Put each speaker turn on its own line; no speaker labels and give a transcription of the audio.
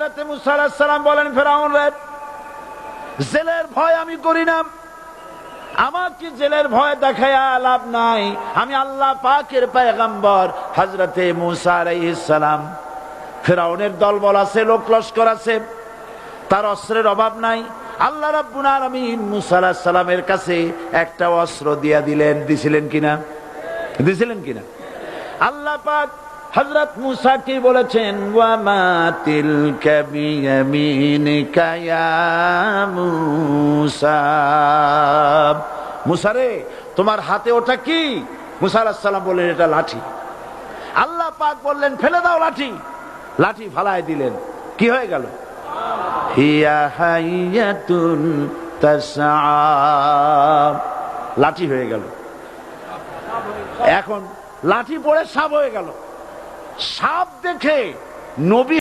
হযরত মুসা আলাইহিস সালাম বলেন, ফিরআউন রে, জেলের ভয় আমি করি না, আমাকে জেলের ভয় দেখায়া লাভ নাই। আমি আল্লাহ পাকের পয়গম্বর হযরত মুসা আলাইহিস সালাম। ফিরআউনের দলবল আছে, লোক লস্কর আছে, তার অস্ত্রের অভাব নাই। আল্লাহ রাব্বুল আলামিন মুসা আলাইহিস সালামের কাছে একটা অস্ত্র দিয়া দিলেন। দিছিলেন কিনা? আল্লাহ পাক হযরত মুসা কি বলেছেন, ওয়া মা তিলকা বিয়ামিনিকা ইয়া মুসা। মুসা রে, তোমার হাতে ওটা কি? মুসা আলাইহিস সালাম বললেন, এটা লাঠি। আল্লাহ পাক বললেন, ফেলে দাও লাঠি। লাঠি ফালায় দিলেন। কি হয়ে গেল? হিয়া হাইয়াতুন তাসআ। লাঠি হয়ে গেল। এখন লাঠি পড়ে সাপ হয়ে গেল। সাপ দেখে নবী